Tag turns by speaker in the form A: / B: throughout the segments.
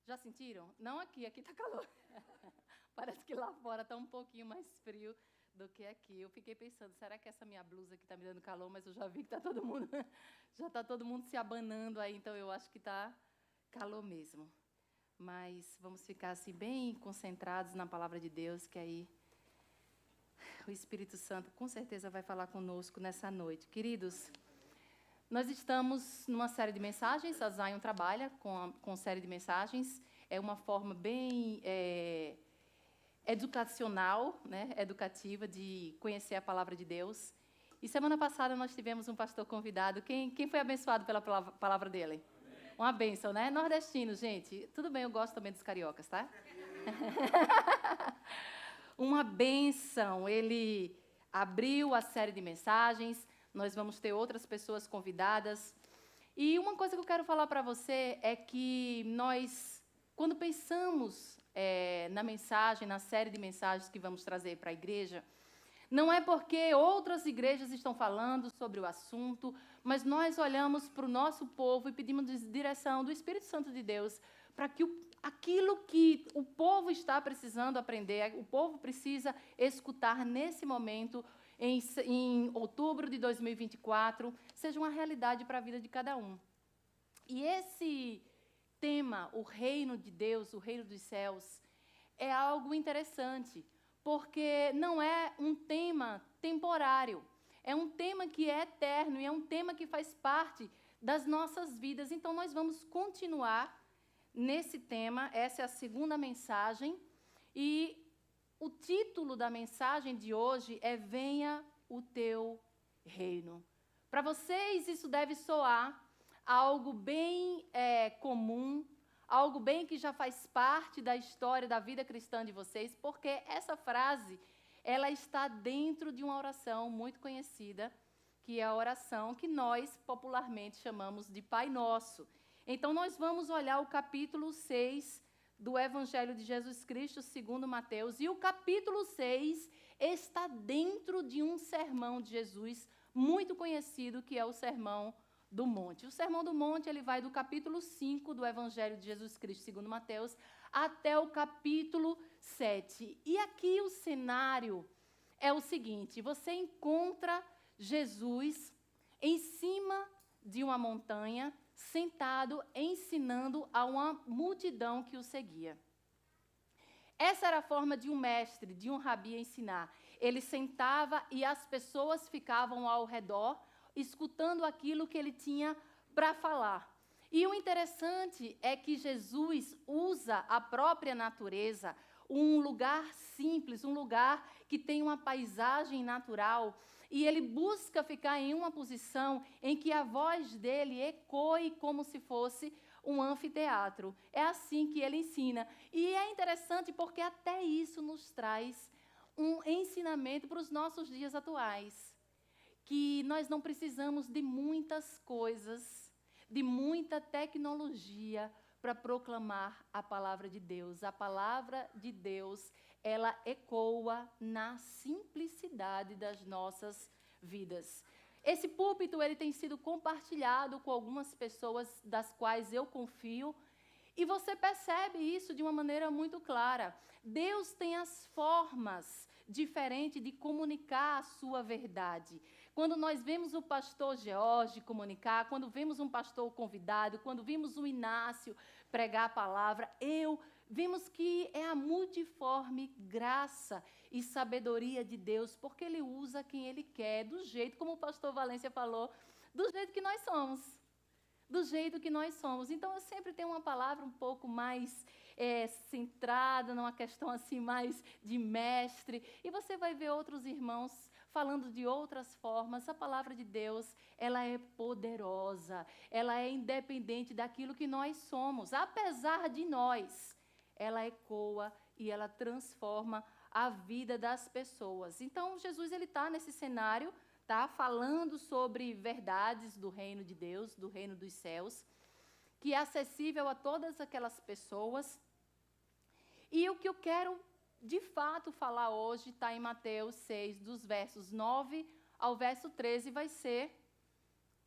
A: Já sentiram? Não aqui, aqui está calor. Parece que lá fora está um pouquinho mais frio do que aqui. Eu fiquei pensando, será que essa minha blusa aqui está me dando calor? Mas eu já vi que está todo mundo, já está todo mundo se abanando aí, então eu acho que está calor mesmo. Mas vamos ficar assim bem concentrados na palavra de Deus, que aí o Espírito Santo com certeza vai falar conosco nessa noite. Queridos, nós estamos numa série de mensagens, a Zion trabalha com série de mensagens, é uma forma bem educacional, né, educativa, de conhecer a palavra de Deus. E semana passada nós tivemos um pastor convidado, quem foi abençoado pela palavra dele? Amém. Uma bênção, né? Nordestino, gente, tudo bem, eu gosto também dos cariocas, tá? Uma bênção, ele abriu a série de mensagens, nós vamos ter outras pessoas convidadas. E uma coisa que eu quero falar para você é que nós, quando pensamos na mensagem, na série de mensagens que vamos trazer para a igreja, não é porque outras igrejas estão falando sobre o assunto, mas nós olhamos para o nosso povo e pedimos direção do Espírito Santo de Deus para que aquilo que o povo está precisando aprender, o povo precisa escutar nesse momento, em outubro de 2024, seja uma realidade para a vida de cada um. E esse tema, o reino de Deus, o reino dos céus, é algo interessante, porque não é um tema temporário, é um tema que é eterno e é um tema que faz parte das nossas vidas. Então, nós vamos continuar nesse tema, essa é a segunda mensagem, e o título da mensagem de hoje é Venha o Teu Reino. Para vocês, isso deve soar algo bem comum, algo bem que já faz parte da história da vida cristã de vocês, porque essa frase, ela está dentro de uma oração muito conhecida, que é a oração que nós popularmente chamamos de Pai Nosso. Então, nós vamos olhar o capítulo 6 do Evangelho de Jesus Cristo, segundo Mateus, e o capítulo 6 está dentro de um sermão de Jesus muito conhecido, que é o Sermão do Monte. O Sermão do Monte, ele vai do capítulo 5 do Evangelho de Jesus Cristo, segundo Mateus, até o capítulo 7. E aqui o cenário é o seguinte: você encontra Jesus em cima de uma montanha, sentado, ensinando a uma multidão que o seguia. Essa era a forma de um mestre, de um rabi ensinar. Ele sentava e as pessoas ficavam ao redor, escutando aquilo que ele tinha para falar. E o interessante é que Jesus usa a própria natureza, um lugar simples, um lugar que tem uma paisagem natural, e ele busca ficar em uma posição em que a voz dele ecoe como se fosse um anfiteatro. É assim que ele ensina. E é interessante porque até isso nos traz um ensinamento para os nossos dias atuais, que nós não precisamos de muitas coisas, de muita tecnologia para proclamar a palavra de Deus. A palavra de Deus, ela ecoa na simplicidade das nossas vidas. Esse púlpito, ele tem sido compartilhado com algumas pessoas das quais eu confio, e você percebe isso de uma maneira muito clara. Deus tem as formas diferentes de comunicar a sua verdade. Quando nós vemos o pastor George comunicar, quando vemos um pastor convidado, quando vimos o Inácio pregar a palavra, vemos que é a multiforme graça e sabedoria de Deus, porque Ele usa quem Ele quer, do jeito, como o pastor Valência falou, do jeito que nós somos. Do jeito que nós somos. Então, eu sempre tenho uma palavra um pouco mais centrada, numa questão assim mais de mestre. E você vai ver outros irmãos falando de outras formas. A palavra de Deus, ela é poderosa. Ela é independente daquilo que nós somos. Apesar de nós, ela ecoa e ela transforma a vida das pessoas. Então, Jesus está nesse cenário, tá falando sobre verdades do reino de Deus, do reino dos céus, que é acessível a todas aquelas pessoas. E o que eu quero, de fato, falar hoje está em Mateus 6, dos versos 9 ao verso 13, vai ser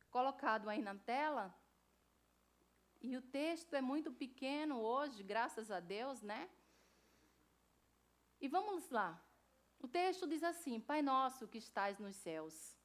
A: colocado aí na tela. E o texto é muito pequeno hoje, graças a Deus, né? E vamos lá. O texto diz assim: Pai nosso que estais nos céus,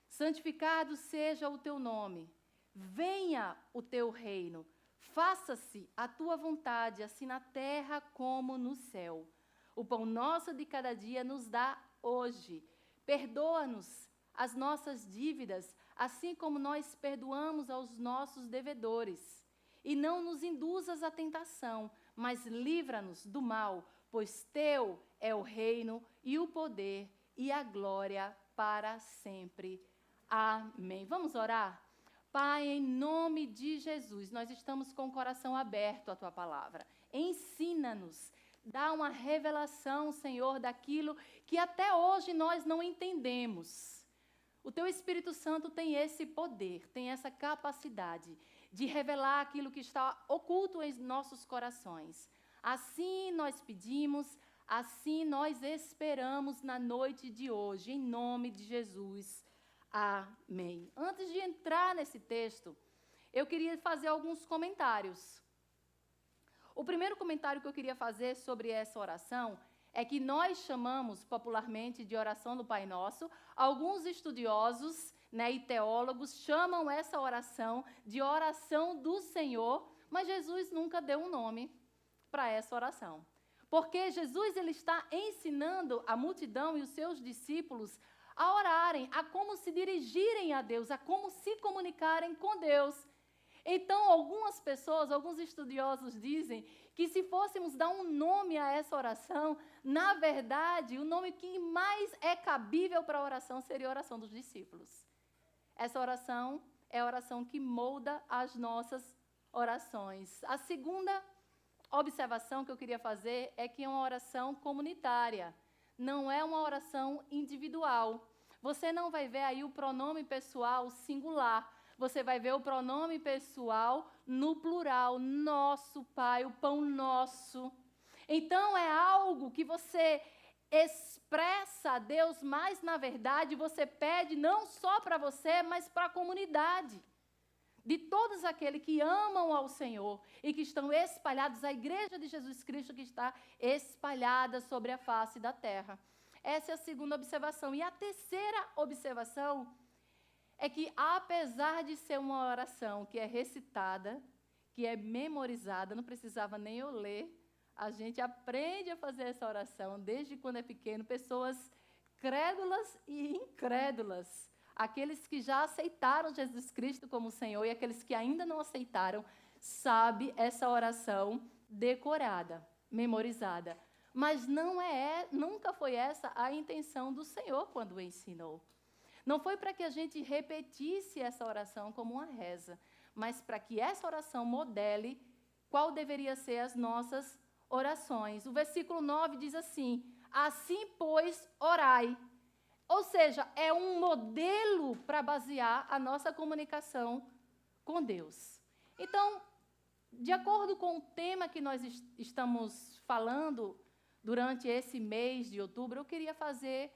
A: santificado seja o teu nome, venha o teu reino, faça-se a tua vontade, assim na terra como no céu. O pão nosso de cada dia nos dá hoje. Perdoa-nos as nossas dívidas, assim como nós perdoamos aos nossos devedores. E não nos induzas à tentação, mas livra-nos do mal, pois teu é o reino e o poder e a glória para sempre. Amém. Vamos orar? Pai, em nome de Jesus, nós estamos com o coração aberto à tua palavra. Ensina-nos, dá uma revelação, Senhor, daquilo que até hoje nós não entendemos. O teu Espírito Santo tem esse poder, tem essa capacidade de revelar aquilo que está oculto em nossos corações. Assim nós pedimos, assim nós esperamos na noite de hoje, em nome de Jesus. Amém. Antes de entrar nesse texto, eu queria fazer alguns comentários. O primeiro comentário que eu queria fazer sobre essa oração é que nós chamamos popularmente de oração do Pai Nosso. Alguns estudiosos, né, e teólogos chamam essa oração de oração do Senhor, mas Jesus nunca deu um nome para essa oração. Porque Jesus ele está ensinando a multidão e os seus discípulos a orarem, a como se dirigirem a Deus, a como se comunicarem com Deus. Então, algumas pessoas, alguns estudiosos dizem que se fôssemos dar um nome a essa oração, na verdade, o nome que mais é cabível para a oração seria a oração dos discípulos. Essa oração é a oração que molda as nossas orações. A segunda observação que eu queria fazer é que é uma oração comunitária, não é uma oração individual. Você não vai ver aí o pronome pessoal singular, você vai ver o pronome pessoal no plural, nosso Pai, o pão nosso. Então é algo que você expressa a Deus, mas na verdade você pede não só para você, mas para a comunidade. De todos aqueles que amam ao Senhor e que estão espalhados, a igreja de Jesus Cristo que está espalhada sobre a face da terra. Essa é a segunda observação. E a terceira observação é que, apesar de ser uma oração que é recitada, que é memorizada, não precisava nem eu ler, a gente aprende a fazer essa oração desde quando é pequeno, pessoas crédulas e incrédulas. Aqueles que já aceitaram Jesus Cristo como Senhor e aqueles que ainda não aceitaram, sabe essa oração decorada, memorizada. Mas nunca foi essa a intenção do Senhor quando o ensinou. Não foi para que a gente repetisse essa oração como uma reza, mas para que essa oração modele qual deveria ser as nossas orações. O versículo 9 diz assim: assim, pois, orai. Ou seja, é um modelo para basear a nossa comunicação com Deus. Então, de acordo com o tema que nós estamos falando durante esse mês de outubro, eu queria fazer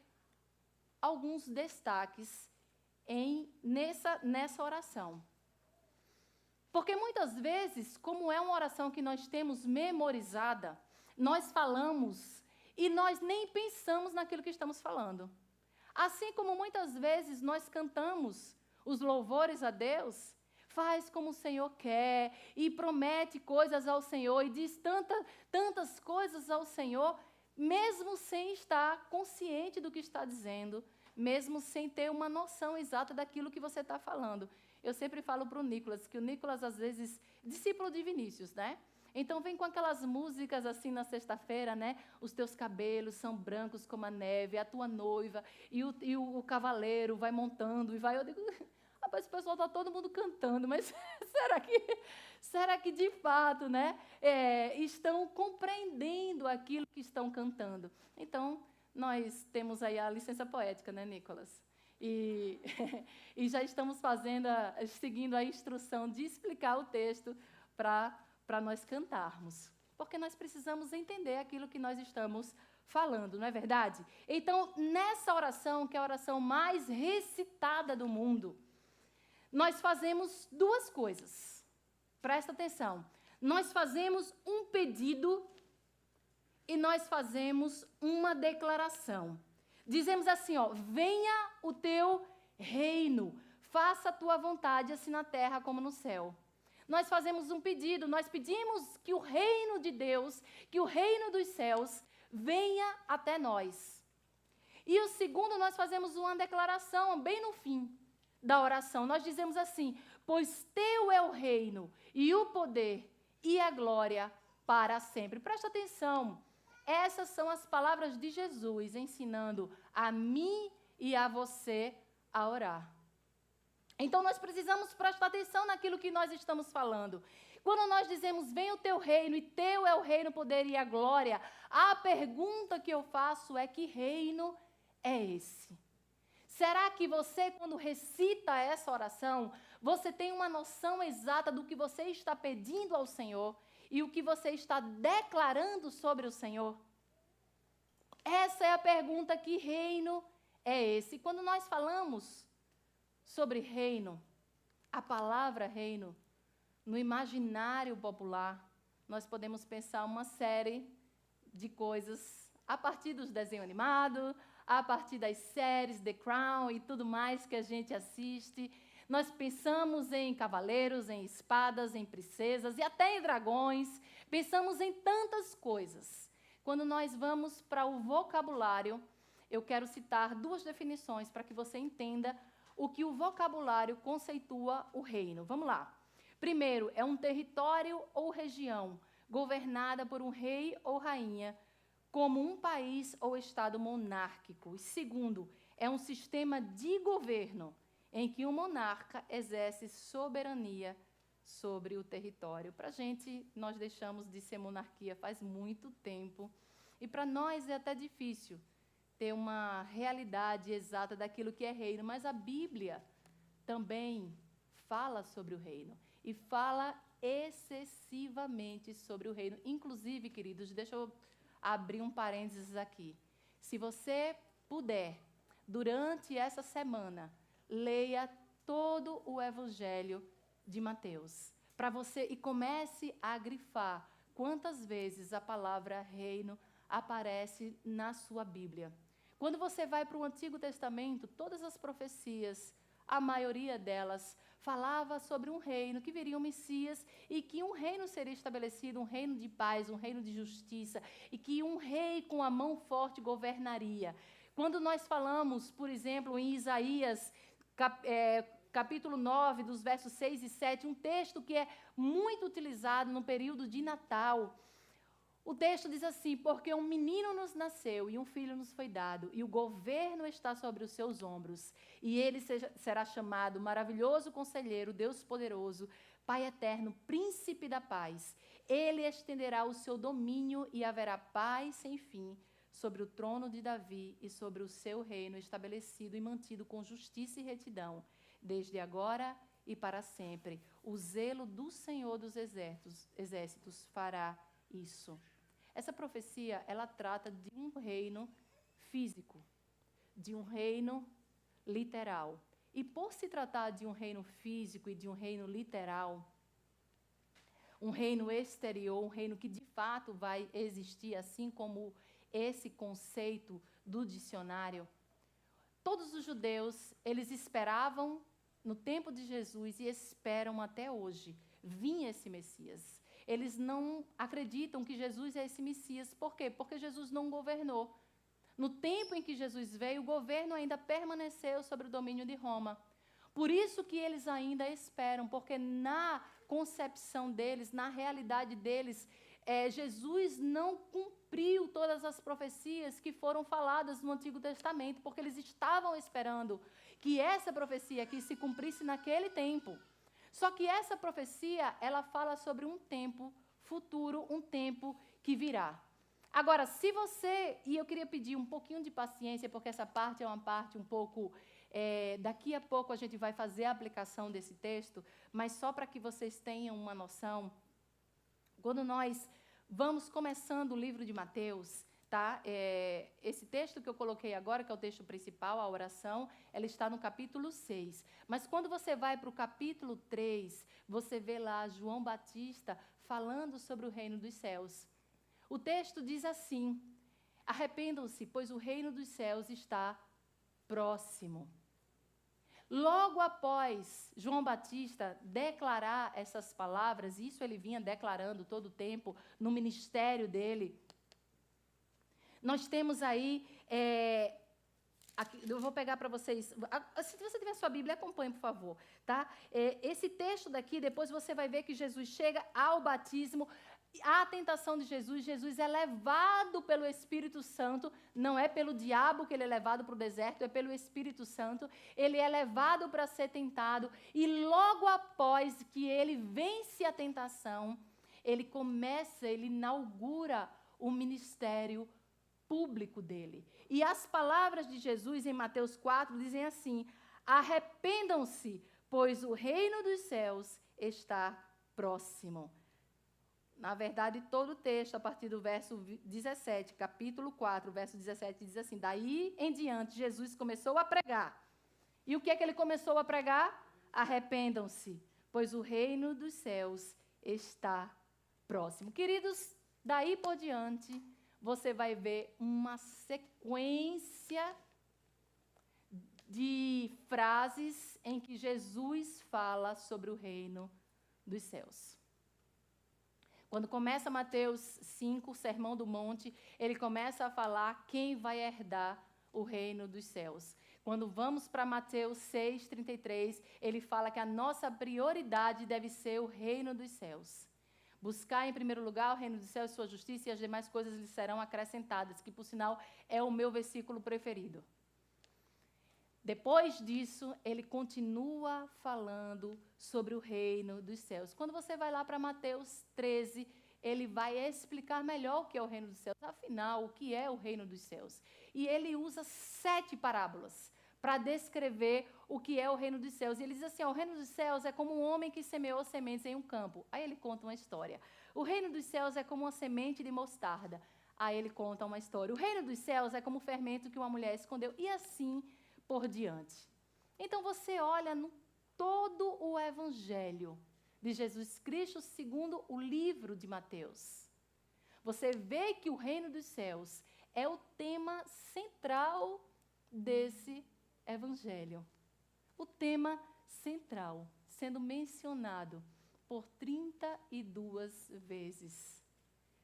A: alguns destaques nessa oração. Porque muitas vezes, como é uma oração que nós temos memorizada, nós falamos e nós nem pensamos naquilo que estamos falando. Assim como muitas vezes nós cantamos os louvores a Deus, faz como o Senhor quer e promete coisas ao Senhor e diz tantas coisas ao Senhor, mesmo sem estar consciente do que está dizendo, mesmo sem ter uma noção exata daquilo que você está falando. Eu sempre falo para o Nicolas, que o Nicolas, às vezes, discípulo de Vinícius, né? Então, vem com aquelas músicas assim na sexta-feira, né? Os teus cabelos são brancos como a neve, a tua noiva, e o cavaleiro vai montando, e vai... Eu digo, rapaz, o pessoal está todo mundo cantando, mas será que de fato, né? Estão compreendendo aquilo que estão cantando? Então, nós temos aí a licença poética, né, Nicolas? E já estamos seguindo a instrução de explicar o texto para nós cantarmos. Porque nós precisamos entender aquilo que nós estamos falando, não é verdade? Então, nessa oração, que é a oração mais recitada do mundo, nós fazemos duas coisas. Presta atenção. Nós fazemos um pedido e nós fazemos uma declaração. Dizemos assim, ó, venha o teu reino, faça a tua vontade, assim na terra como no céu. Nós fazemos um pedido, nós pedimos que o reino de Deus, que o reino dos céus venha até nós. E o segundo, nós fazemos uma declaração bem no fim da oração. Nós dizemos assim, pois teu é o reino e o poder e a glória para sempre. Presta atenção, essas são as palavras de Jesus ensinando a mim e a você a orar. Então, nós precisamos prestar atenção naquilo que nós estamos falando. Quando nós dizemos, vem o teu reino, e teu é o reino, o poder e a glória, a pergunta que eu faço é, que reino é esse? Será que você, quando recita essa oração, você tem uma noção exata do que você está pedindo ao Senhor e o que você está declarando sobre o Senhor? Essa é a pergunta, que reino é esse? E quando nós falamos sobre reino, a palavra reino, no imaginário popular, nós podemos pensar uma série de coisas a partir dos desenhos animados, a partir das séries The Crown e tudo mais que a gente assiste. Nós pensamos em cavaleiros, em espadas, em princesas e até em dragões. Pensamos em tantas coisas. Quando nós vamos para o vocabulário, eu quero citar duas definições para que você entenda o que o vocabulário conceitua o reino. Vamos lá. Primeiro, é um território ou região governada por um rei ou rainha, como um país ou estado monárquico. E segundo, é um sistema de governo em que um monarca exerce soberania sobre o território. Para a gente, nós deixamos de ser monarquia faz muito tempo, e para nós é até difícil ter uma realidade exata daquilo que é reino, mas a Bíblia também fala sobre o reino, e fala excessivamente sobre o reino. Inclusive, queridos, deixa eu abrir um parênteses aqui. Se você puder, durante essa semana, leia todo o Evangelho de Mateus, para você, e comece a grifar quantas vezes a palavra reino aparece na sua Bíblia. Quando você vai para o Antigo Testamento, todas as profecias, a maioria delas, falava sobre um reino, que viria um Messias, e que um reino seria estabelecido, um reino de paz, um reino de justiça, e que um rei com a mão forte governaria. Quando nós falamos, por exemplo, em Isaías, capítulo 9, dos versos 6 e 7, um texto que é muito utilizado no período de Natal. O texto diz assim, porque um menino nos nasceu e um filho nos foi dado, e o governo está sobre os seus ombros, e ele será chamado Maravilhoso Conselheiro, Deus Poderoso, Pai Eterno, Príncipe da Paz. Ele estenderá o seu domínio e haverá paz sem fim sobre o trono de Davi e sobre o seu reino estabelecido e mantido com justiça e retidão, desde agora e para sempre. O zelo do Senhor dos exércitos fará isso. Essa profecia, ela trata de um reino físico, de um reino literal. E por se tratar de um reino físico e de um reino literal, um reino exterior, um reino que de fato vai existir, assim como esse conceito do dicionário, todos os judeus, eles esperavam no tempo de Jesus e esperam até hoje vir esse Messias. Eles não acreditam que Jesus é esse Messias. Por quê? Porque Jesus não governou. No tempo em que Jesus veio, o governo ainda permaneceu sobre o domínio de Roma. Por isso que eles ainda esperam, porque na concepção deles, na realidade deles, Jesus não cumpriu todas as profecias que foram faladas no Antigo Testamento, porque eles estavam esperando que essa profecia aqui se cumprisse naquele tempo. Só que essa profecia, ela fala sobre um tempo futuro, um tempo que virá. Agora, se você, e eu queria pedir um pouquinho de paciência, porque essa parte é uma parte um pouco, daqui a pouco a gente vai fazer a aplicação desse texto, mas só para que vocês tenham uma noção, quando nós vamos começando o livro de Mateus, tá? Esse texto que eu coloquei agora, que é o texto principal, a oração, ela está no capítulo 6. Mas quando você vai para o capítulo 3, você vê lá João Batista falando sobre o reino dos céus. O texto diz assim: arrependam-se, pois o reino dos céus está próximo. Logo após João Batista declarar essas palavras, isso ele vinha declarando todo o tempo no ministério dele, nós temos aí, aqui, eu vou pegar para vocês, se você tiver sua Bíblia, acompanhe, por favor, tá? Esse texto daqui, depois você vai ver que Jesus chega ao batismo, à tentação de Jesus. Jesus é levado pelo Espírito Santo, não é pelo diabo que ele é levado para o deserto, é pelo Espírito Santo. Ele é levado para ser tentado, e logo após que ele vence a tentação, ele inaugura o ministério público dele. E as palavras de Jesus em Mateus 4 dizem assim: arrependam-se, pois o reino dos céus está próximo. Na verdade, todo o texto, a partir do verso 17, capítulo 4, verso 17, diz assim: daí em diante, Jesus começou a pregar. E o que é que ele começou a pregar? Arrependam-se, pois o reino dos céus está próximo. Queridos, daí por diante, você vai ver uma sequência de frases em que Jesus fala sobre o reino dos céus. Quando começa Mateus 5, o Sermão do Monte, ele começa a falar quem vai herdar o reino dos céus. Quando vamos para Mateus 6, 33, ele fala que a nossa prioridade deve ser o reino dos céus. Buscar em primeiro lugar o reino dos céus e sua justiça, e as demais coisas lhe serão acrescentadas, que por sinal é o meu versículo preferido. Depois disso, ele continua falando sobre o reino dos céus. Quando você vai lá para Mateus 13, ele vai explicar melhor o que é o reino dos céus. Afinal, o que é o reino dos céus? E ele usa 7 parábolas para descrever o que é o reino dos céus. E ele diz assim: o reino dos céus é como um homem que semeou sementes em um campo. Aí ele conta uma história. O reino dos céus é como uma semente de mostarda. Aí ele conta uma história. O reino dos céus é como o fermento que uma mulher escondeu. E assim por diante. Então você olha no todo o evangelho de Jesus Cristo segundo o livro de Mateus. Você vê que o reino dos céus é o tema central desse evangelho. O tema central, sendo mencionado por 32 vezes.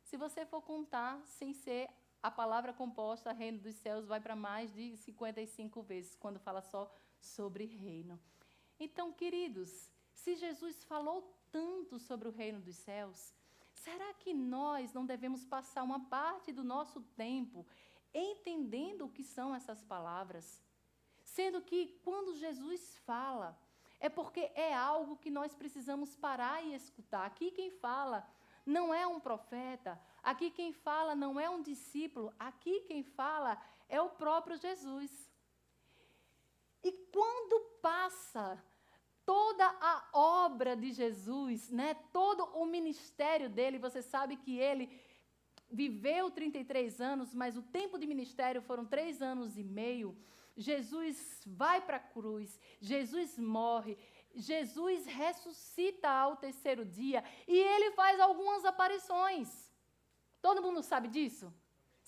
A: Se você for contar, sem ser a palavra composta, reino dos céus, vai para mais de 55 vezes, quando fala só sobre reino. Então, queridos, se Jesus falou tanto sobre o reino dos céus, será que nós não devemos passar uma parte do nosso tempo entendendo o que são essas palavras? Sendo que, quando Jesus fala, é porque é algo que nós precisamos parar e escutar. Aqui quem fala não é um profeta, aqui quem fala não é um discípulo, aqui quem fala é o próprio Jesus. E quando passa toda a obra de Jesus, né, todo o ministério dele, você sabe que ele viveu 33 anos, mas o tempo de ministério foram 3 anos e meio. Jesus vai para a cruz, Jesus morre, Jesus ressuscita ao terceiro dia e ele faz algumas aparições. Todo mundo sabe disso?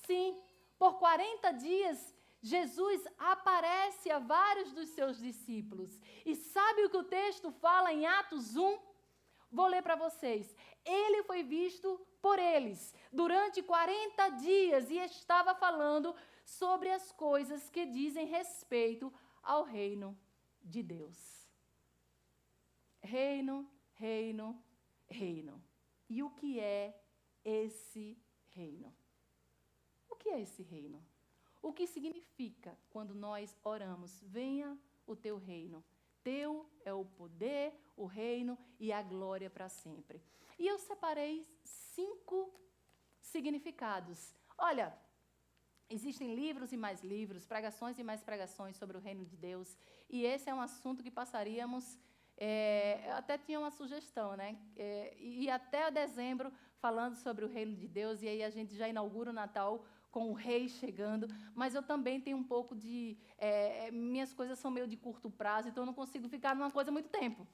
A: Sim, por 40 dias, Jesus aparece a vários dos seus discípulos. E sabe o que o texto fala em Atos 1? Vou ler para vocês. Ele foi visto por eles durante 40 dias e estava falando sobre as coisas que dizem respeito ao reino de Deus. Reino, reino, reino. E o que é esse reino? O que é esse reino? O que significa quando nós oramos, venha o teu reino? Teu é o poder, o reino e a glória para sempre. E eu separei 5 significados. Olha, existem livros e mais livros, pregações e mais pregações sobre o reino de Deus. E esse é um assunto que passaríamos... eu até tinha uma sugestão, né? E até dezembro falando sobre o reino de Deus, e aí a gente já inaugura o Natal com o rei chegando, mas eu também tenho um pouco de... minhas coisas são meio de curto prazo, então eu não consigo ficar numa coisa muito tempo.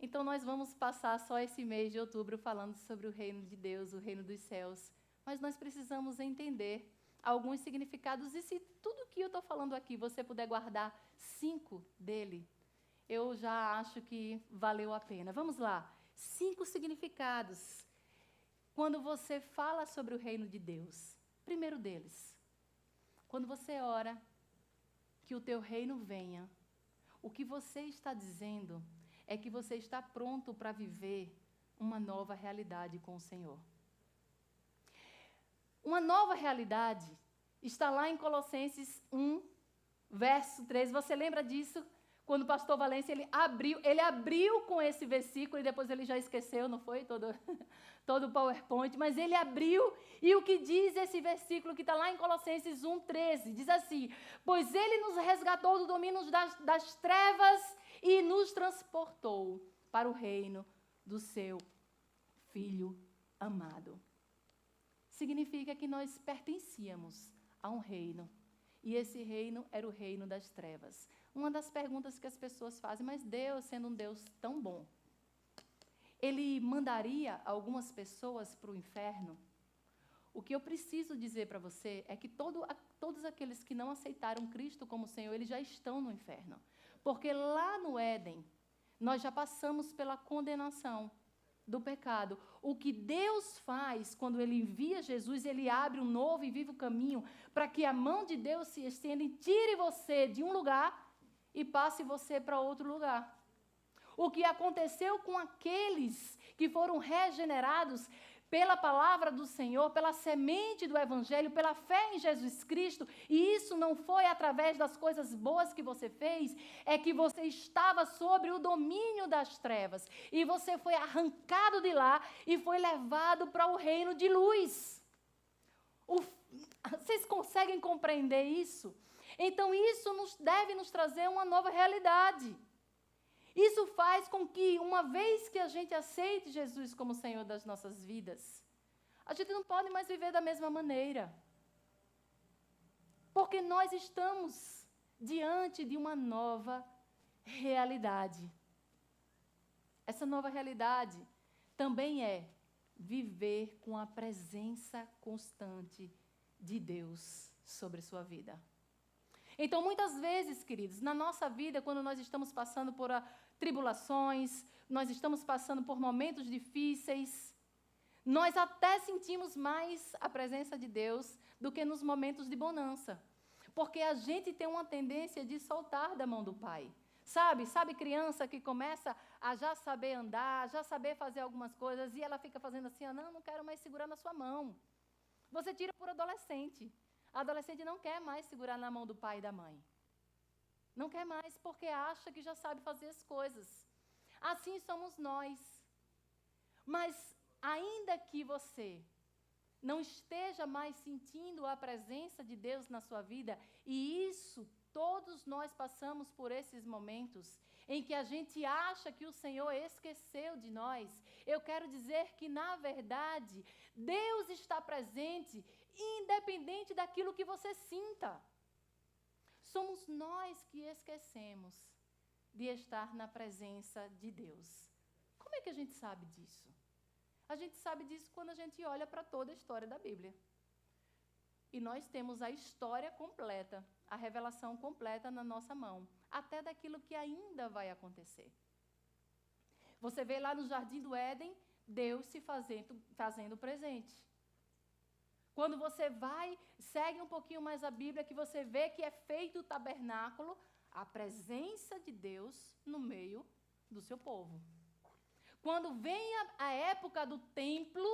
A: Então, nós vamos passar só esse mês de outubro falando sobre o reino de Deus, o reino dos céus. Mas nós precisamos entender alguns significados, e se tudo que eu estou falando aqui você puder guardar 5 dele, eu já acho que valeu a pena. Vamos lá. 5 significados quando você fala sobre o reino de Deus. Primeiro deles, quando você ora que o teu reino venha, o que você está dizendo é que você está pronto para viver uma nova realidade com o Senhor. Uma nova realidade está lá em Colossenses 1, verso 3. Você lembra disso? Quando o pastor Valência, ele abriu com esse versículo e depois ele já esqueceu, não foi? Todo o PowerPoint, mas ele abriu, e o que diz esse versículo que está lá em Colossenses 1,13? Diz assim: pois ele nos resgatou do domínio das trevas e nos transportou para o reino do seu Filho amado. Significa que nós pertencíamos a um reino, e esse reino era o reino das trevas. Uma das perguntas que as pessoas fazem: mas Deus, sendo um Deus tão bom, Ele mandaria algumas pessoas para o inferno? O que eu preciso dizer para você é que todos aqueles que não aceitaram Cristo como Senhor, eles já estão no inferno. Porque lá no Éden, nós já passamos pela condenação do pecado. O que Deus faz quando Ele envia Jesus, Ele abre um novo e vivo caminho para que a mão de Deus se estenda e tire você de um lugar e passe você para outro lugar. O que aconteceu com aqueles que foram regenerados pela palavra do Senhor, pela semente do Evangelho, pela fé em Jesus Cristo, e isso não foi através das coisas boas que você fez, é que você estava sobre o domínio das trevas, e você foi arrancado de lá e foi levado para o reino de luz. Vocês conseguem compreender isso? Então isso deve nos trazer uma nova realidade. Isso faz com que, uma vez que a gente aceite Jesus como Senhor das nossas vidas, a gente não pode mais viver da mesma maneira. Porque nós estamos diante de uma nova realidade. Essa nova realidade também é viver com a presença constante de Deus sobre sua vida. Então, muitas vezes, queridos, na nossa vida, quando nós estamos passando por tribulações, nós estamos passando por momentos difíceis, nós até sentimos mais a presença de Deus do que nos momentos de bonança. Porque a gente tem uma tendência de soltar da mão do Pai. Sabe criança que começa a já saber andar, já saber fazer algumas coisas, e ela fica fazendo assim: não quero mais segurar na sua mão. Você tira por adolescente. A adolescente não quer mais segurar na mão do pai e da mãe. Não quer mais porque acha que já sabe fazer as coisas. Assim somos nós. Mas ainda que você não esteja mais sentindo a presença de Deus na sua vida, e isso, todos nós passamos por esses momentos em que a gente acha que o Senhor esqueceu de nós, eu quero dizer que, na verdade, Deus está presente, independente daquilo que você sinta. Somos nós que esquecemos de estar na presença de Deus. Como é que a gente sabe disso? A gente sabe disso quando a gente olha para toda a história da Bíblia. E nós temos a história completa, a revelação completa na nossa mão, até daquilo que ainda vai acontecer. Você vê lá no Jardim do Éden, Deus se fazendo presente. Quando você segue um pouquinho mais a Bíblia, que você vê que é feito o tabernáculo, a presença de Deus no meio do seu povo. Quando vem a época do templo,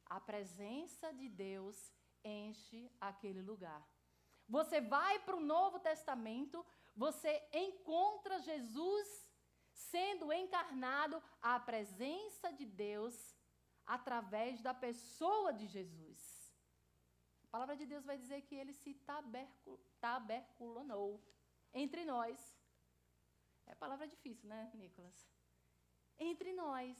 A: a presença de Deus enche aquele lugar. Você vai para o Novo Testamento, você encontra Jesus sendo encarnado, a presença de Deus através da pessoa de Jesus. A palavra de Deus vai dizer que ele se taberculonou entre nós. É palavra difícil, né, Nicolas? Entre nós.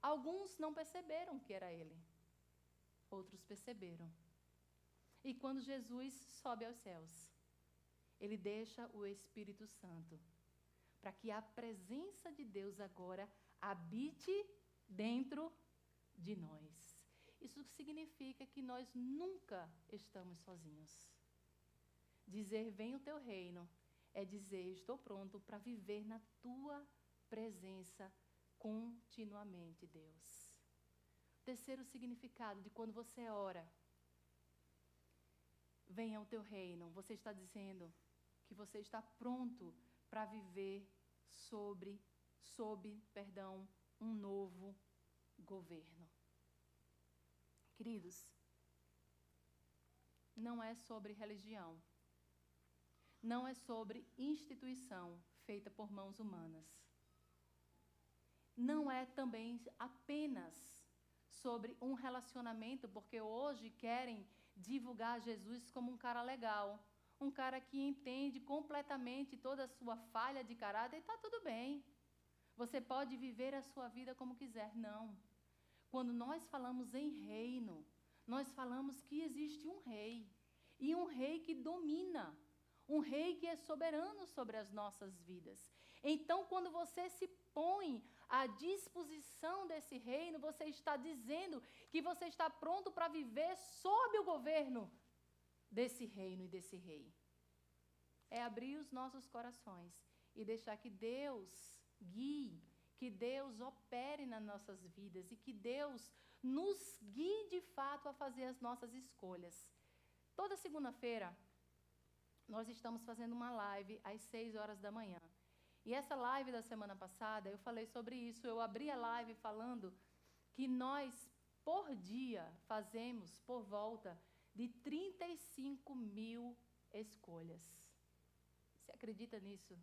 A: Alguns não perceberam que era ele. outros perceberam. E quando Jesus sobe aos céus, ele deixa o Espírito Santo, para que a presença de Deus agora habite dentro de nós. Isso significa que nós nunca estamos sozinhos. Dizer, vem o teu reino, é dizer, estou pronto para viver na tua presença continuamente, Deus. Terceiro significado de quando você ora, venha o teu reino, você está dizendo que você está pronto para viver sob um novo governo. Queridos, não é sobre religião, não é sobre instituição feita por mãos humanas. Não é também apenas sobre um relacionamento, porque hoje querem divulgar Jesus como um cara legal, um cara que entende completamente toda a sua falha de caráter e está tudo bem. Você pode viver a sua vida como quiser. Não. Quando nós falamos em reino, nós falamos que existe um rei, e um rei que domina, um rei que é soberano sobre as nossas vidas. Então, quando você se põe à disposição desse reino, você está dizendo que você está pronto para viver sob o governo desse reino e desse rei. É abrir os nossos corações e deixar que Deus guie, que Deus opere nas nossas vidas e que Deus nos guie de fato a fazer as nossas escolhas. Toda segunda-feira, nós estamos fazendo uma live às 6 horas da manhã. E essa live da semana passada, eu falei sobre isso. Eu abri a live falando que nós, por dia, fazemos por volta de 35 mil escolhas. Você acredita nisso?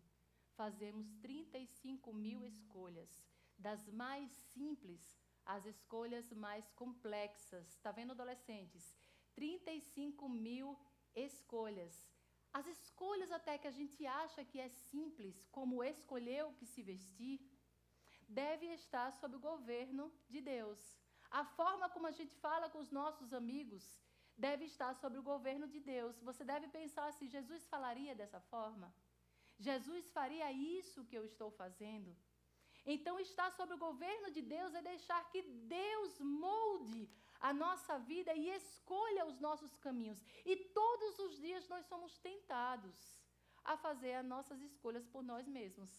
A: Fazemos 35 mil escolhas, das mais simples às escolhas mais complexas. Está vendo, adolescentes? 35 mil escolhas. As escolhas até que a gente acha que é simples, como escolher o que se vestir, deve estar sob o governo de Deus. A forma como a gente fala com os nossos amigos deve estar sob o governo de Deus. Você deve pensar assim, Jesus falaria dessa forma? Jesus faria isso que eu estou fazendo? Então, estar sob o governo de Deus é deixar que Deus molde a nossa vida e escolha os nossos caminhos. E todos os dias nós somos tentados a fazer as nossas escolhas por nós mesmos.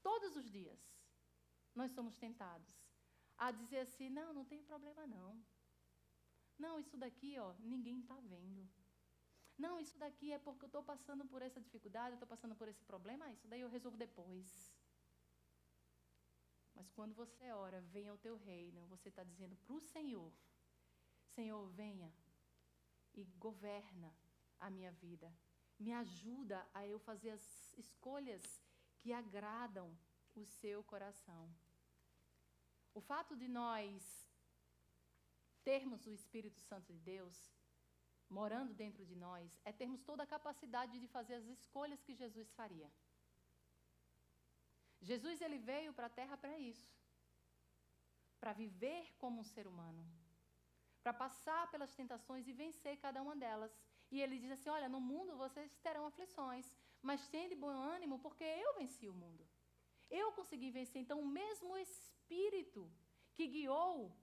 A: Todos os dias nós somos tentados a dizer assim, não tem problema não. Não, isso daqui, ninguém está vendo. Não, isso daqui é porque eu estou passando por essa dificuldade, eu estou passando por esse problema, isso daí eu resolvo depois. Mas quando você ora, venha o teu reino, você está dizendo para o Senhor, Senhor, venha e governa a minha vida. Me ajuda a eu fazer as escolhas que agradam o seu coração. O fato de nós termos o Espírito Santo de Deus morando dentro de nós, é termos toda a capacidade de fazer as escolhas que Jesus faria. Jesus, ele veio para a terra para isso. Para viver como um ser humano. Para passar pelas tentações e vencer cada uma delas. E ele diz assim, olha, no mundo vocês terão aflições, mas tende bom ânimo porque eu venci o mundo. Eu consegui vencer. Então, o mesmo Espírito que guiou,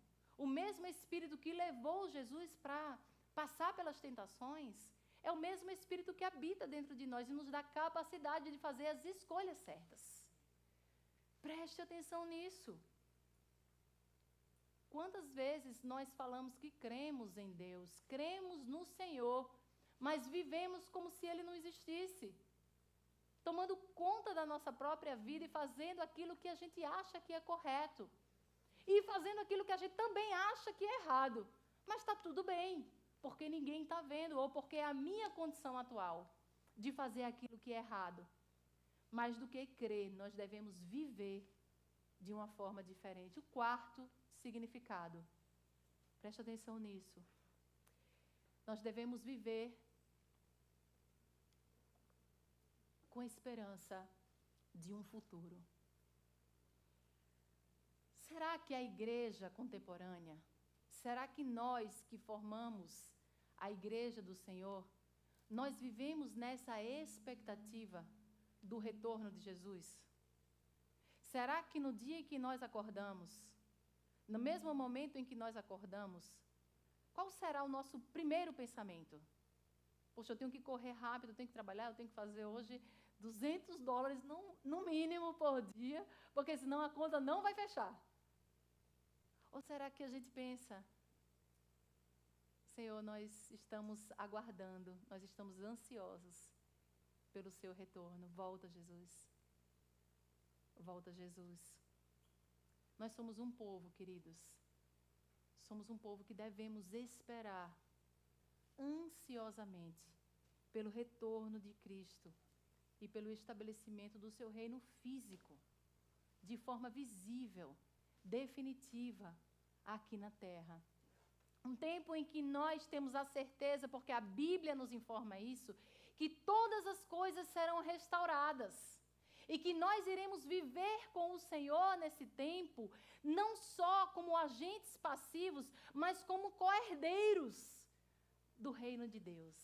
A: o mesmo Espírito que levou Jesus para passar pelas tentações, é o mesmo Espírito que habita dentro de nós e nos dá capacidade de fazer as escolhas certas. Preste atenção nisso. Quantas vezes nós falamos que cremos em Deus, cremos no Senhor, mas vivemos como se Ele não existisse, tomando conta da nossa própria vida e fazendo aquilo que a gente acha que é correto, e fazendo aquilo que a gente também acha que é errado, mas está tudo bem, porque ninguém está vendo, ou porque é a minha condição atual de fazer aquilo que é errado. Mais do que crer, nós devemos viver de uma forma diferente. O quarto significado, preste atenção nisso. Nós devemos viver com esperança de um futuro. Será que a igreja contemporânea, Será que nós que formamos a igreja do Senhor, nós vivemos nessa expectativa do retorno de Jesus? Será que no dia em que nós acordamos, no mesmo momento em que nós acordamos, qual será o nosso primeiro pensamento? Poxa, eu tenho que correr rápido, eu tenho que trabalhar, eu tenho que fazer hoje $200 no mínimo por dia, porque senão a conta não vai fechar. Ou será que a gente pensa, Senhor, nós estamos aguardando, nós estamos ansiosos pelo seu retorno. Volta, Jesus. Volta, Jesus. Nós somos um povo, queridos. Somos um povo que devemos esperar ansiosamente pelo retorno de Cristo e pelo estabelecimento do seu reino físico, de forma visível, definitiva, aqui na terra. Um tempo em que nós temos a certeza, porque a Bíblia nos informa isso, que todas as coisas serão restauradas. E que nós iremos viver com o Senhor nesse tempo, não só como agentes passivos, mas como co-herdeiros do reino de Deus.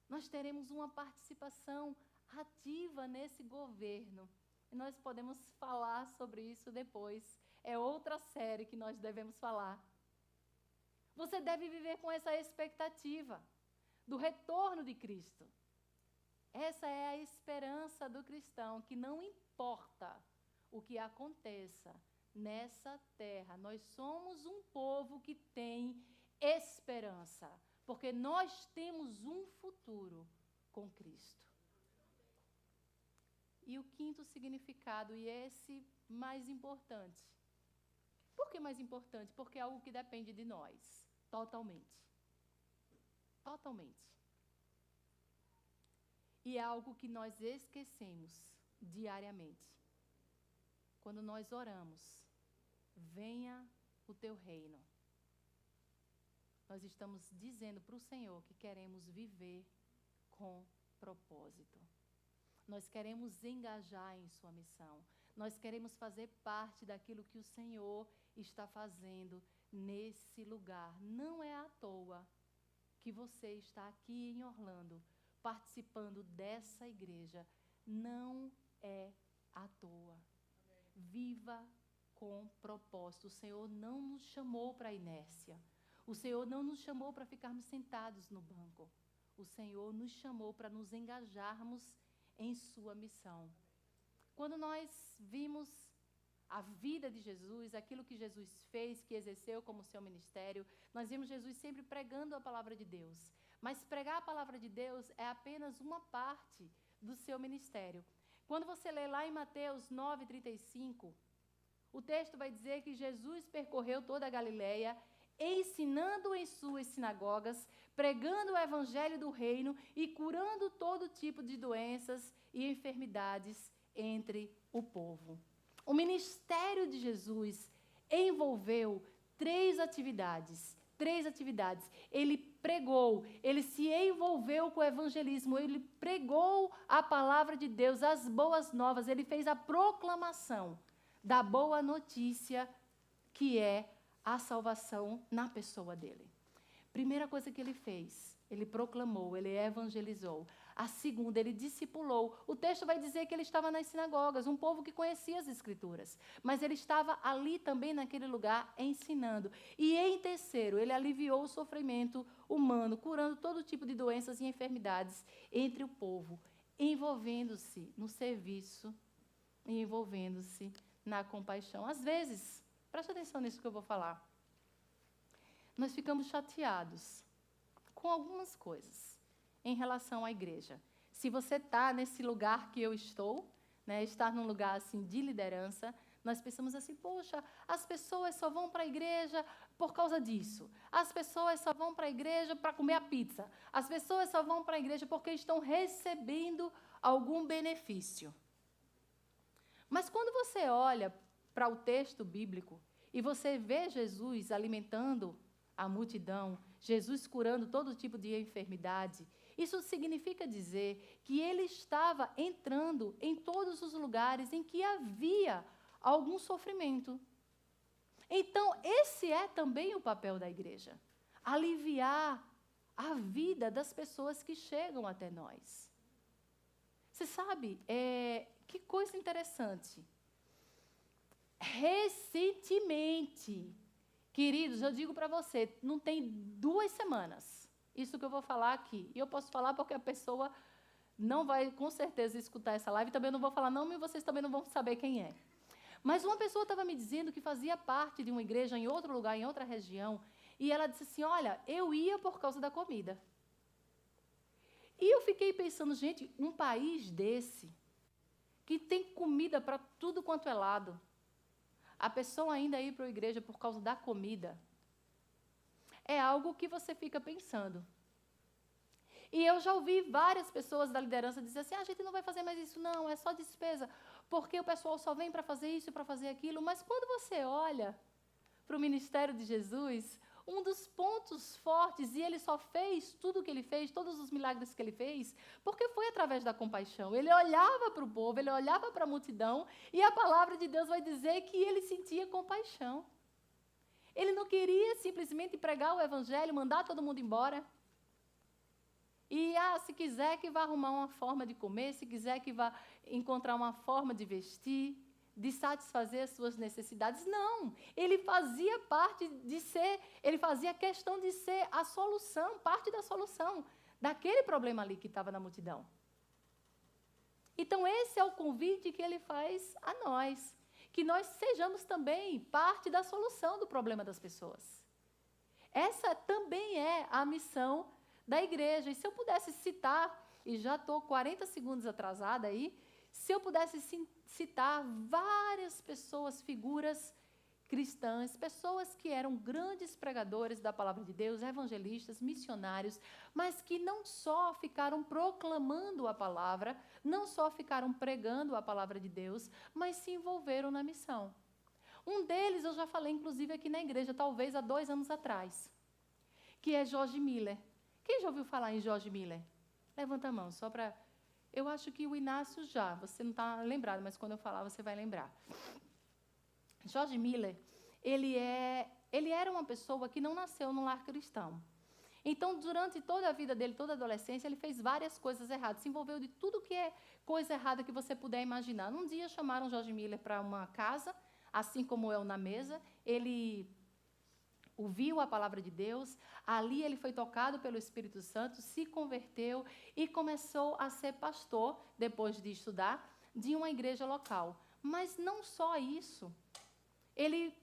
A: Nós teremos uma participação ativa nesse governo. E nós podemos falar sobre isso depois. É outra série que nós devemos falar. Você deve viver com essa expectativa do retorno de Cristo. Essa é a esperança do cristão, que não importa o que aconteça nessa terra, nós somos um povo que tem esperança, porque nós temos um futuro com Cristo. E o quinto significado, e esse mais importante. Por que mais importante? Porque é algo que depende de nós, totalmente. Totalmente. E é algo que nós esquecemos diariamente. Quando nós oramos, venha o teu reino. Nós estamos dizendo para o Senhor que queremos viver com propósito. Nós queremos engajar em sua missão. Nós queremos fazer parte daquilo que o Senhor está fazendo nesse lugar. Não é à toa que você está aqui em Orlando, participando dessa igreja. Não é à toa. Viva com propósito. O Senhor não nos chamou para a inércia. O Senhor não nos chamou para ficarmos sentados no banco. O Senhor nos chamou para nos engajarmos em sua missão. Quando nós vimos a vida de Jesus, aquilo que Jesus fez, que exerceu como seu ministério, nós vimos Jesus sempre pregando a palavra de Deus. Mas pregar a palavra de Deus é apenas uma parte do seu ministério. Quando você lê lá em Mateus 9:35, o texto vai dizer que Jesus percorreu toda a Galileia, ensinando em suas sinagogas, pregando o evangelho do reino e curando todo tipo de doenças e enfermidades entre o povo. O ministério de Jesus envolveu três atividades. Ele pregou, ele se envolveu com o evangelismo, ele pregou a palavra de Deus, as boas novas, ele fez a proclamação da boa notícia, que é a salvação na pessoa dele. Primeira coisa que ele fez, ele proclamou, ele evangelizou. A segunda, ele discipulou. O texto vai dizer que ele estava nas sinagogas, um povo que conhecia as Escrituras. Mas ele estava ali também naquele lugar ensinando. E em terceiro, ele aliviou o sofrimento humano, curando todo tipo de doenças e enfermidades entre o povo, envolvendo-se no serviço e envolvendo-se na compaixão. Às vezes, preste atenção nisso que eu vou falar, nós ficamos chateados com algumas coisas em relação à igreja. Se você está nesse lugar que eu estou, estar num lugar assim de liderança, nós pensamos assim, poxa, as pessoas só vão para a igreja por causa disso. As pessoas só vão para a igreja para comer a pizza. As pessoas só vão para a igreja porque estão recebendo algum benefício. Mas quando você olha para o texto bíblico e você vê Jesus alimentando a multidão, Jesus curando todo tipo de enfermidade, isso significa dizer que ele estava entrando em todos os lugares em que havia algum sofrimento, Então, esse é também o papel da igreja. Aliviar a vida das pessoas que chegam até nós. Você sabe, que coisa interessante. Recentemente, queridos, eu digo para você, não tem 2 semanas, isso que eu vou falar aqui. E eu posso falar porque a pessoa não vai, com certeza, escutar essa live. Também não vou falar nome e vocês também não vão saber quem é. Mas uma pessoa estava me dizendo que fazia parte de uma igreja em outro lugar, em outra região, e ela disse assim, olha, eu ia por causa da comida. E eu fiquei pensando, gente, um país desse, que tem comida para tudo quanto é lado, a pessoa ainda ir para a igreja por causa da comida, é algo que você fica pensando. E eu já ouvi várias pessoas da liderança dizer assim, a gente não vai fazer mais isso não, é só despesa, porque o pessoal só vem para fazer isso e para fazer aquilo. Mas quando você olha para o ministério de Jesus, um dos pontos fortes, e ele só fez tudo o que ele fez, todos os milagres que ele fez, porque foi através da compaixão. Ele olhava para o povo, ele olhava para a multidão, e a palavra de Deus vai dizer que ele sentia compaixão. Ele não queria simplesmente pregar o evangelho, mandar todo mundo embora. E, se quiser que vá arrumar uma forma de comer, se quiser que vá encontrar uma forma de vestir, de satisfazer as suas necessidades. Não, ele fazia parte de ser, ele fazia questão de ser a solução, parte da solução daquele problema ali que estava na multidão. Então, esse é o convite que ele faz a nós, que nós sejamos também parte da solução do problema das pessoas. Essa também é a missão da igreja. E se eu pudesse citar, e já estou 40 segundos atrasada aí, se eu pudesse citar várias pessoas, figuras cristãs, pessoas que eram grandes pregadores da palavra de Deus, evangelistas, missionários, mas que não só ficaram proclamando a palavra, não só ficaram pregando a palavra de Deus, mas se envolveram na missão. Um deles eu já falei, inclusive, aqui na igreja, talvez há 2 anos atrás, que é George Miller. Quem já ouviu falar em George Miller? Levanta a mão, só para... Eu acho que o Inácio já, você não está lembrado, mas quando eu falar você vai lembrar. George Miller, ele era uma pessoa que não nasceu num lar cristão. Então, durante toda a vida dele, toda a adolescência, ele fez várias coisas erradas, se envolveu de tudo que é coisa errada que você puder imaginar. Num dia chamaram George Miller para uma casa, assim como eu na mesa, ele ouviu a palavra de Deus, ali ele foi tocado pelo Espírito Santo, se converteu e começou a ser pastor, depois de estudar, de uma igreja local. Mas não só isso, ele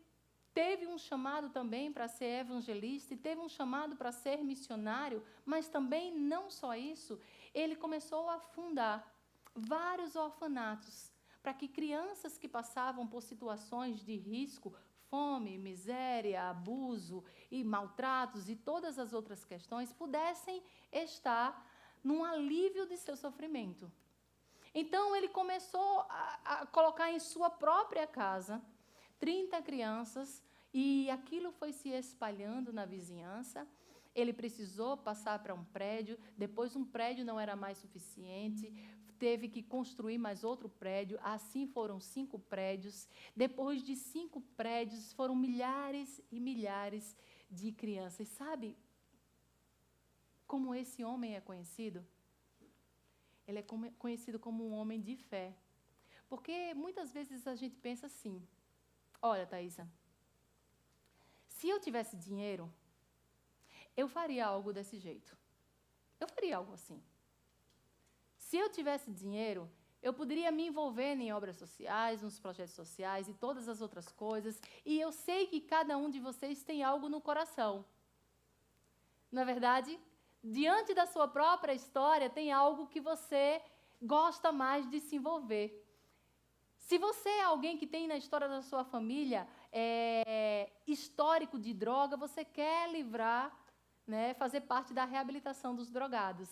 A: teve um chamado também para ser evangelista e teve um chamado para ser missionário, mas também não só isso, ele começou a fundar vários orfanatos para que crianças que passavam por situações de risco, fome, miséria, abuso e maltratos e todas as outras questões pudessem estar num alívio de seu sofrimento. Então, ele começou a colocar em sua própria casa 30 crianças e aquilo foi se espalhando na vizinhança. Ele precisou passar para um prédio, depois um prédio não era mais suficiente, teve que construir mais outro prédio, assim foram 5 prédios. Depois de 5 prédios, foram milhares e milhares de crianças. E sabe como esse homem é conhecido? Ele é conhecido como um homem de fé. Porque muitas vezes a gente pensa assim, olha, Thaisa, se eu tivesse dinheiro, eu faria algo desse jeito. Eu faria algo assim. Se eu tivesse dinheiro, eu poderia me envolver em obras sociais, nos projetos sociais e todas as outras coisas. E eu sei que cada um de vocês tem algo no coração. Não é verdade? Diante da sua própria história, tem algo que você gosta mais de se envolver. Se você é alguém que tem na história da sua família histórico de droga, você quer livrar, né, fazer parte da reabilitação dos drogados.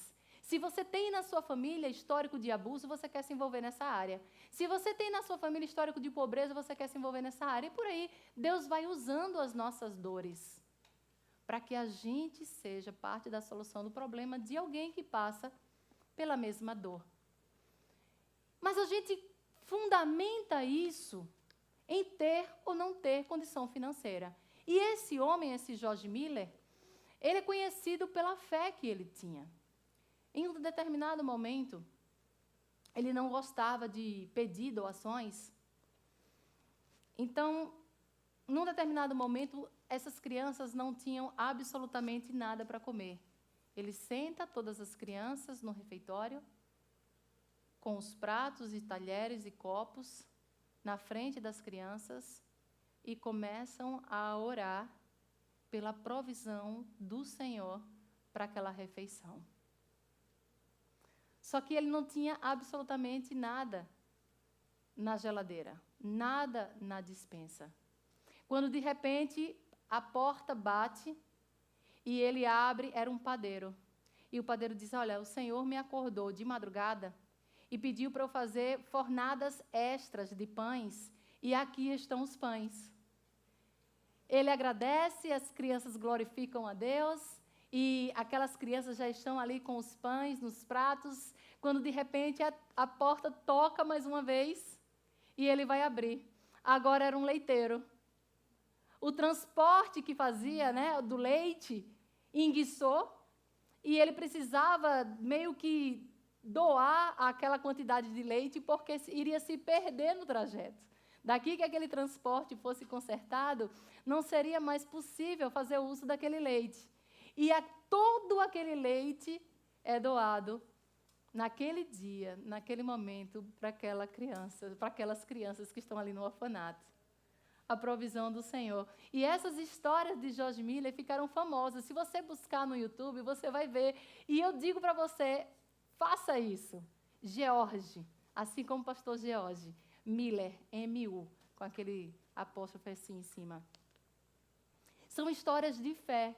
A: Se você tem na sua família histórico de abuso, você quer se envolver nessa área. Se você tem na sua família histórico de pobreza, você quer se envolver nessa área. E por aí, Deus vai usando as nossas dores para que a gente seja parte da solução do problema de alguém que passa pela mesma dor. Mas a gente fundamenta isso em ter ou não ter condição financeira. E esse homem, esse George Miller, ele é conhecido pela fé que ele tinha. Em um determinado momento, ele não gostava de pedir doações. Então, num determinado momento, essas crianças não tinham absolutamente nada para comer. Ele senta todas as crianças no refeitório, com os pratos e talheres e copos na frente das crianças, e começam a orar pela provisão do Senhor para aquela refeição. Só que ele não tinha absolutamente nada na geladeira, nada na despensa. Quando, de repente, a porta bate e ele abre, era um padeiro. E o padeiro diz, olha, o Senhor me acordou de madrugada e pediu para eu fazer fornadas extras de pães, e aqui estão os pães. Ele agradece, as crianças glorificam a Deus, e aquelas crianças já estão ali com os pães nos pratos, quando de repente a porta toca mais uma vez, e ele vai abrir. Agora era um leiteiro. O transporte que fazia, né, do leite enguiçou, e ele precisava meio que doar aquela quantidade de leite, porque iria se perder no trajeto. Daqui que aquele transporte fosse consertado, não seria mais possível fazer uso daquele leite. E todo aquele leite é doado naquele dia, naquele momento, para aquelas crianças que estão ali no orfanato. A provisão do Senhor. E essas histórias de George Miller ficaram famosas. Se você buscar no YouTube, você vai ver. E eu digo para você, faça isso. George, assim como o pastor George Miller, M-U, com aquele apóstrofe assim em cima. São histórias de fé,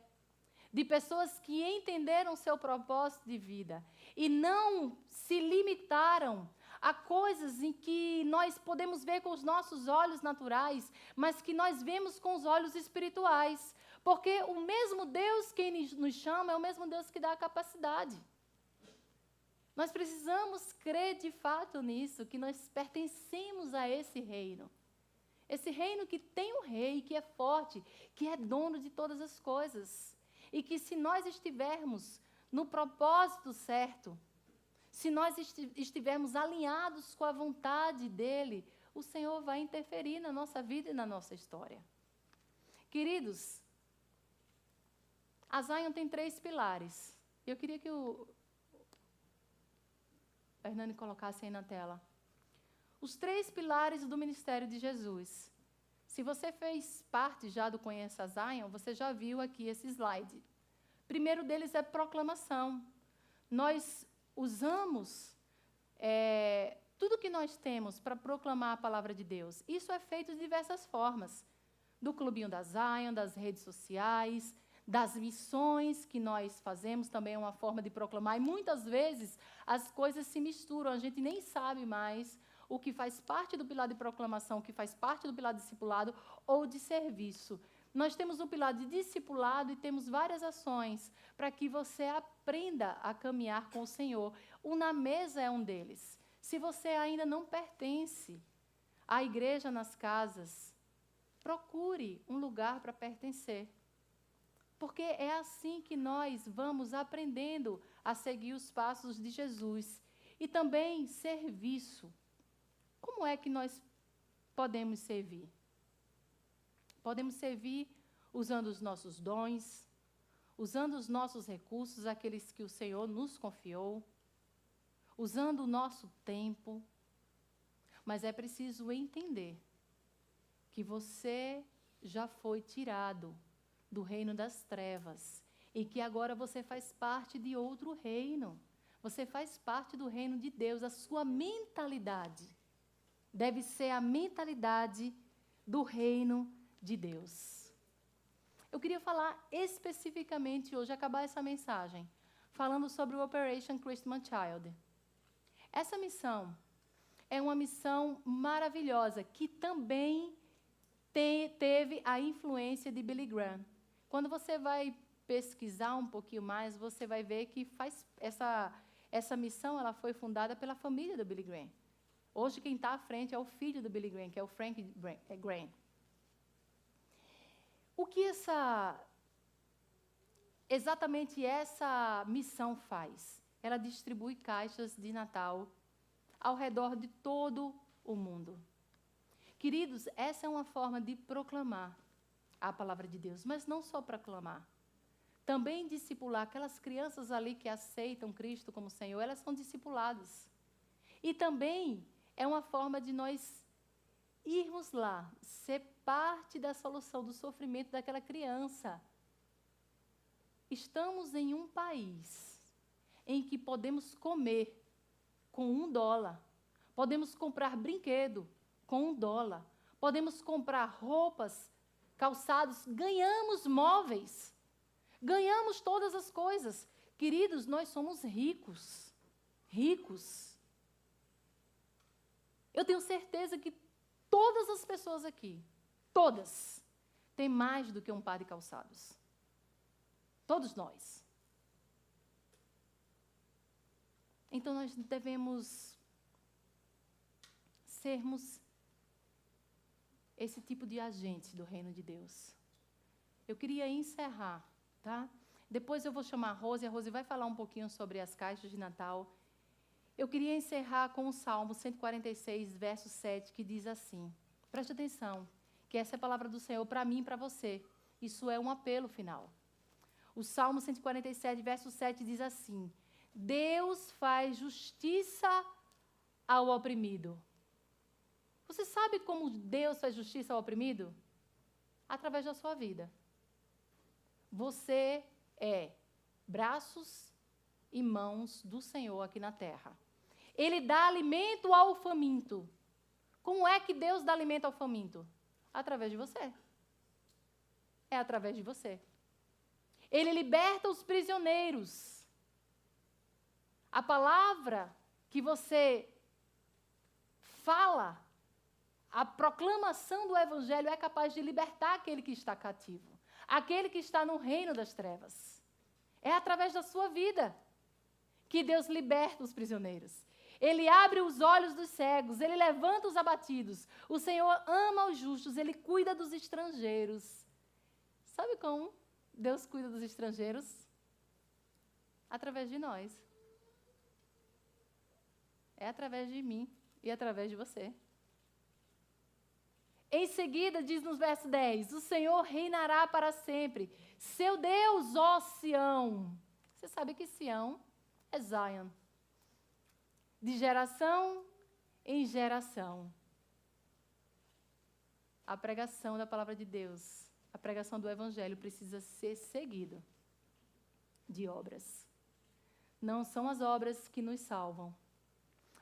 A: de pessoas que entenderam seu propósito de vida e não se limitaram a coisas em que nós podemos ver com os nossos olhos naturais, mas que nós vemos com os olhos espirituais. Porque o mesmo Deus que nos chama é o mesmo Deus que dá a capacidade. Nós precisamos crer de fato nisso, que nós pertencemos a esse reino. Esse reino que tem um rei, que é forte, que é dono de todas as coisas. E que se nós estivermos no propósito certo, se nós estivermos alinhados com a vontade dEle, o Senhor vai interferir na nossa vida e na nossa história. Queridos, a Zion tem 3 pilares. Eu queria que o Hernani colocasse aí na tela. Os 3 pilares do ministério de Jesus. Se você fez parte já do Conheça a Zion, você já viu aqui esse slide. O primeiro deles é proclamação. Nós usamos tudo que nós temos para proclamar a palavra de Deus. Isso é feito de diversas formas. Do Clubinho da Zion, das redes sociais, das missões que nós fazemos, também é uma forma de proclamar. E muitas vezes as coisas se misturam, a gente nem sabe mais o que faz parte do pilar de proclamação, o que faz parte do pilar de discipulado ou de serviço. Nós temos um pilar de discipulado e temos várias ações para que você aprenda a caminhar com o Senhor. O Na Mesa é um deles. Se você ainda não pertence à igreja nas casas, procure um lugar para pertencer. Porque é assim que nós vamos aprendendo a seguir os passos de Jesus. E também serviço. Como é que nós podemos servir? Podemos servir usando os nossos dons, usando os nossos recursos, aqueles que o Senhor nos confiou, usando o nosso tempo. Mas é preciso entender que você já foi tirado do reino das trevas e que agora você faz parte de outro reino. Você faz parte do reino de Deus. A sua mentalidade deve ser a mentalidade do reino de Deus. Eu queria falar especificamente hoje, acabar essa mensagem, falando sobre o Operation Christmas Child. Essa missão é uma missão maravilhosa, que também teve a influência de Billy Graham. Quando você vai pesquisar um pouquinho mais, você vai ver que essa missão ela foi fundada pela família do Billy Graham. Hoje quem está à frente é o filho do Billy Graham, que é o Frank Graham. O que exatamente essa missão faz? Ela distribui caixas de Natal ao redor de todo o mundo. Queridos, essa é uma forma de proclamar a palavra de Deus, mas não só proclamar. Também discipular aquelas crianças ali que aceitam Cristo como Senhor, elas são discipuladas. E também é uma forma de nós irmos lá, ser parte da solução do sofrimento daquela criança. Estamos em um país em que podemos comer com $1, podemos comprar brinquedo com $1, podemos comprar roupas, calçados, ganhamos móveis, ganhamos todas as coisas. Queridos, nós somos ricos, ricos. Eu tenho certeza que todas as pessoas aqui, todas, têm mais do que um par de calçados. Todos nós. Então, nós devemos sermos esse tipo de agente do reino de Deus. Eu queria encerrar, tá? Depois eu vou chamar a Rose vai falar um pouquinho sobre as caixas de Natal. Eu queria encerrar com o Salmo 146, verso 7, que diz assim, preste atenção, que essa é a palavra do Senhor para mim e para você. Isso é um apelo final. O Salmo 147, verso 7 diz assim, Deus faz justiça ao oprimido. Você sabe como Deus faz justiça ao oprimido? Através da sua vida. Você é braços e mãos do Senhor aqui na terra. Ele dá alimento ao faminto. Como é que Deus dá alimento ao faminto? Através de você. É através de você. Ele liberta os prisioneiros. A palavra que você fala, a proclamação do Evangelho é capaz de libertar aquele que está cativo, aquele que está no reino das trevas. É através da sua vida que Deus liberta os prisioneiros. Ele abre os olhos dos cegos, Ele levanta os abatidos. O Senhor ama os justos, Ele cuida dos estrangeiros. Sabe como Deus cuida dos estrangeiros? Através de nós. É através de mim e através de você. Em seguida, diz no verso 10, o Senhor reinará para sempre. Seu Deus, ó Sião. Você sabe que Sião é Zion. De geração em geração. A pregação da palavra de Deus, a pregação do Evangelho precisa ser seguido de obras. Não são as obras que nos salvam,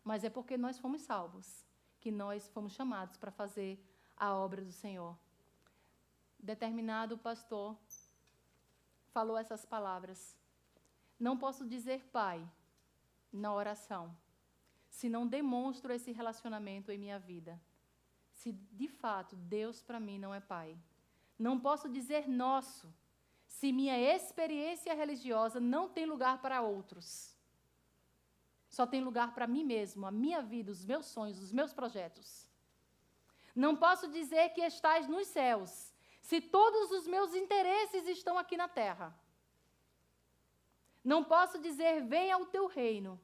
A: mas é porque nós fomos salvos, que nós fomos chamados para fazer a obra do Senhor. Determinado pastor falou essas palavras. Não posso dizer Pai na oração, se não demonstro esse relacionamento em minha vida. Se de fato Deus para mim não é Pai. Não posso dizer nosso, se minha experiência religiosa não tem lugar para outros. Só tem lugar para mim mesmo, a minha vida, os meus sonhos, os meus projetos. Não posso dizer que estás nos céus, se todos os meus interesses estão aqui na terra. Não posso dizer, venha ao teu reino,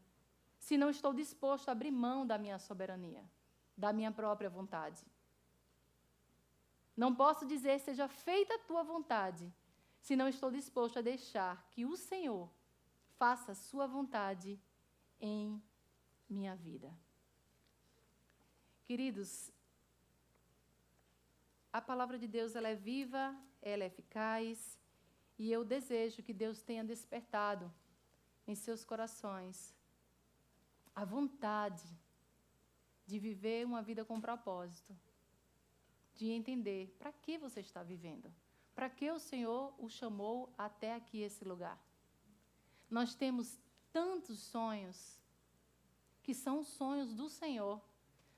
A: se não estou disposto a abrir mão da minha soberania, da minha própria vontade. Não posso dizer, seja feita a tua vontade, se não estou disposto a deixar que o Senhor faça a sua vontade em minha vida. Queridos, a palavra de Deus, ela é viva, ela é eficaz, e eu desejo que Deus tenha despertado em seus corações a vontade de viver uma vida com propósito, de entender para que você está vivendo, para que o Senhor o chamou até aqui, esse lugar. Nós temos tantos sonhos que são sonhos do Senhor.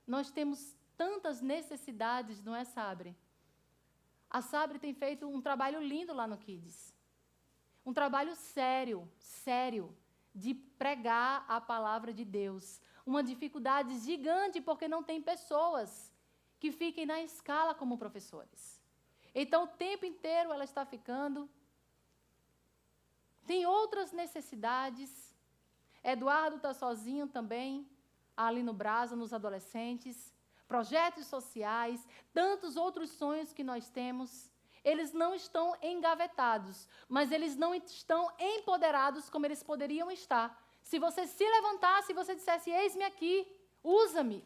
A: Nós temos tantas necessidades, não é, Sabre? A Sabre tem feito um trabalho lindo lá no Kids. Um trabalho sério, de pregar a palavra de Deus. Uma dificuldade gigante porque não tem pessoas que fiquem na escala como professores. Então, o tempo inteiro ela está ficando. Tem outras necessidades. Eduardo está sozinho também, ali no Brasa, nos adolescentes. Projetos sociais, tantos outros sonhos que nós temos. Eles não estão engavetados, mas eles não estão empoderados como eles poderiam estar. Se você se levantasse e você dissesse, eis-me aqui, usa-me.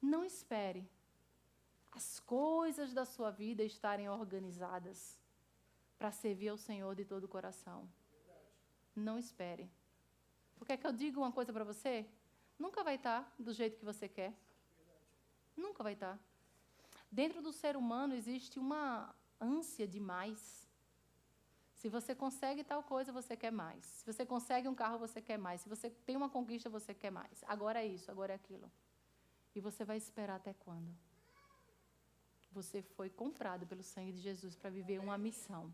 A: Não espere as coisas da sua vida estarem organizadas para servir ao Senhor de todo o coração. Não espere. Porque é que eu digo uma coisa para você? Nunca vai estar do jeito que você quer. Nunca vai estar. Dentro do ser humano existe uma ânsia de mais. Se você consegue tal coisa, você quer mais. Se você consegue um carro, você quer mais. Se você tem uma conquista, você quer mais. Agora é isso, agora é aquilo. E você vai esperar até quando? Você foi comprado pelo sangue de Jesus para viver uma missão.